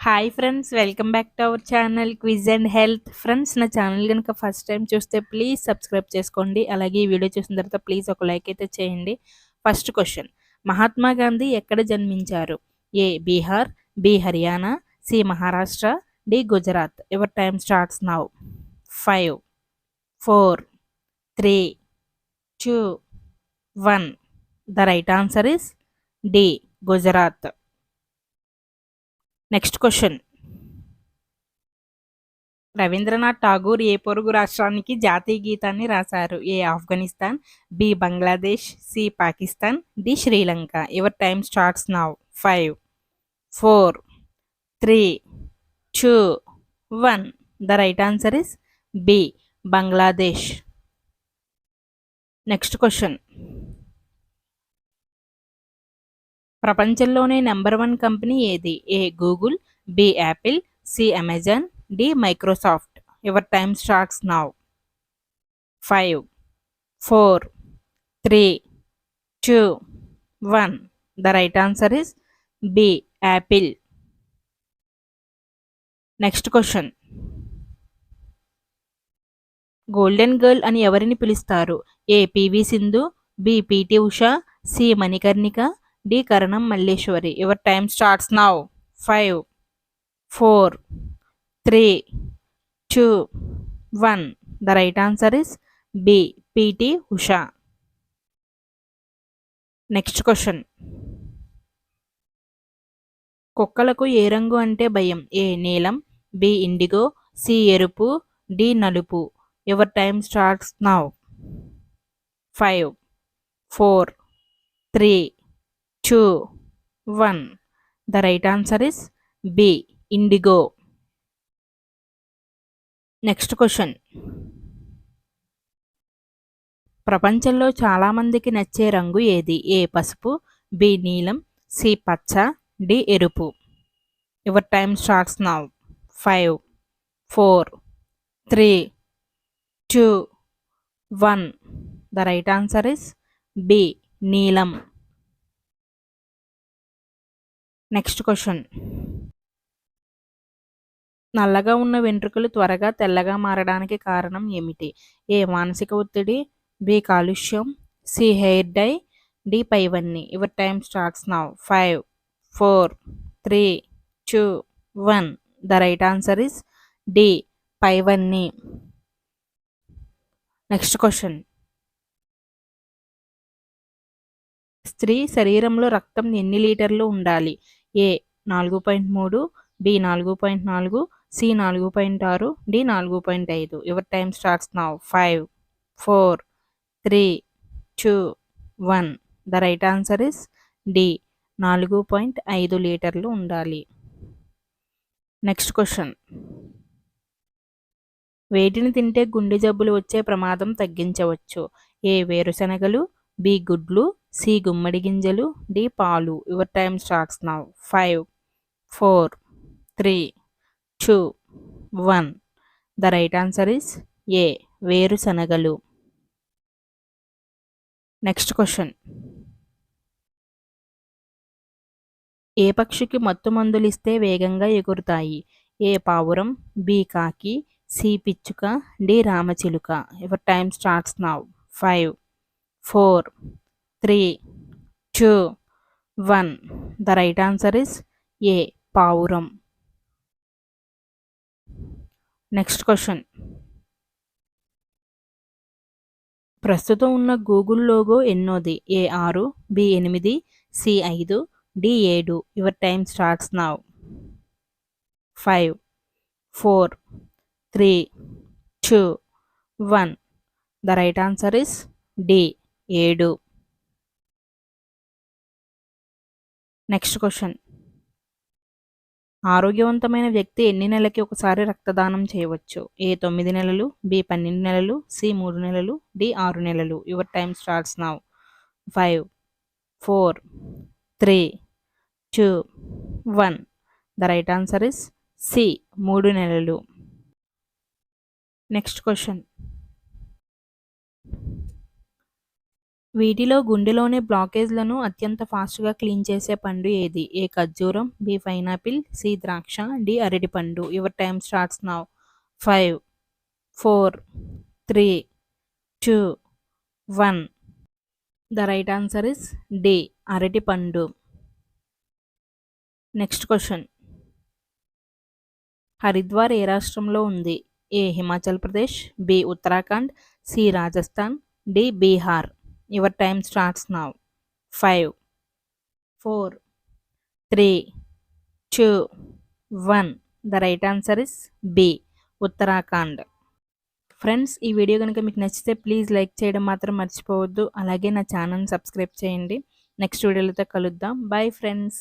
Hi friends, welcome back to our channel quiz and health. Friends, నా channel కనుక first time చూస్తే please subscribe చేసుకోండి. అలాగే ఈ వీడియో చూసిన తర్వాత ప్లీజ్ ఒక లైక్ అయితే చేయండి. ఫస్ట్ క్వశ్చన్, మహాత్మా గాంధీ ఎక్కడ జన్మించారు? A Bihar, B Haryana, C Maharashtra, D Gujarat. Your time starts now. 5, 4, 3, 2, 1. The right answer is D Gujarat. Next question, Rabindranath Tagore ఏ పొరుగు రాష్ట్రానికి జాతీయ గీతాన్ని రాశారు? A Afghanistan, B Bangladesh, C Pakistan, D Sri Lanka. Your time starts now. 5, 4, 3, 2, 1. The right answer is B Bangladesh. Next question, ప్రపంచంలోనే number 1 company ఏది? A Google, B Apple, C Amazon, D Microsoft. Your time starts now. 5, 4, 3, 2, 1. The right answer is B Apple. Next question, golden girl అని ఎవరిని పిలుస్తారు? A PV Sindhu, B PT Usha, C Manikarnika, D Karanam Malleswari. Your time starts now. 5, 4, 3, 2, 1. The right answer is B PT Usha. Next question, కుక్కలకు ఏ రంగు అంటే భయం? A నీలం, B indigo, C ఎరుపు, డి నలుపు. Your time starts now. 5, 4, 3, 2, 1. The right answer is B indigo. Next question, ప్రపంచంలో చాలామందికి నచ్చే రంగు ఏది? ఏ పసుపు, బి నీలం, సి పచ్చ, డి ఎరుపు. Your time starts now. 5, 4, 3, 2, 1. The right answer is B నీలం. నెక్స్ట్ క్వశ్చన్, నల్లగా ఉన్న వెంట్రుకలు త్వరగా తెల్లగా మారడానికి కారణం ఏమిటి? ఏ మానసిక ఒత్తిడి, బి కాలుష్యం, సి హెయిర్ డై, డి పైవన్నీ. Your time starts now. 5, 4, 3, 2, 1. The right answer is D పైవన్నీ. నెక్స్ట్ క్వశ్చన్, స్త్రీ శరీరంలో రక్తం ఎన్ని లీటర్లు ఉండాలి? A 4.3, B 4.4, C 4.6, D 4.5. Your time starts now. 5, 4, 3, 2, 1. The right answer is D 4.5 లీటర్లు ఉండాలి. నెక్స్ట్ క్వశ్చన్, వేటిని తింటే గుండె జబ్బులు వచ్చే ప్రమాదం తగ్గించవచ్చు? ఏ వేరుశనగలు, బి గుడ్లు, సి గుమ్మడి గింజలు, డి పాలు. Your time starts now. 5, 4, 3, 2, 1. The right answer is A వేరుశనగలు. నెక్స్ట్ క్వశ్చన్, ఏ పక్షికి మత్తు మందులు ఇస్తే వేగంగా ఎగురుతాయి? ఏ పావురం, బి కాకి, సి పిచ్చుక, డి రామచిలుక. Your time starts now. 5, 4, 3, 2, 1. The right answer is A పావురం. నెక్స్ట్ క్వశ్చన్, ప్రస్తుతం ఉన్న గూగుల్ లోగో ఎన్నోది? A 6, B 8, C 5, D 7. Your time starts now. 5, 4, 3, 2, 1. The right answer is D 7. Next question, ఆరోగ్యవంతమైన వ్యక్తి ఎన్ని నెలలకి ఒకసారి రక్తదానం చేయవచ్చు? ఏ 9 నెలలు, బి 12 నెలలు, సి 3 నెలలు, డి 6 నెలలు. Your time starts now. 5, 4, 3, 2, 1. The right answer is C 3 నెలలు. నెక్స్ట్ క్వశ్చన్, వీటిలో గుండెలోని బ్లాకేజ్లను అత్యంత ఫాస్ట్గా క్లీన్ చేసే పండు ఏది? ఏ ఖర్జూరం, బి పైనాపిల్, సి ద్రాక్ష, డి అరటిపండు. Your time starts now. 5, 4, 3, 2, 1. The right answer is D అరటిపండు. Next question. హరిద్వార్ ఏ రాష్ట్రంలో ఉంది? A Himachal Pradesh, B Uttarakhand, C Rajasthan, D Bihar. Your time starts now. 5, 4, 3, 2, 1. The right answer is B Uttarakhand. Friends, ఈ వీడియో కనుక మీకు నచ్చితే ప్లీజ్ లైక్ చేయడం మాత్రం మర్చిపోవద్దు. అలాగే నా ఛానల్ని సబ్స్క్రైబ్ చేయండి. నెక్స్ట్ వీడియోలతో కలుద్దాం. Bye friends.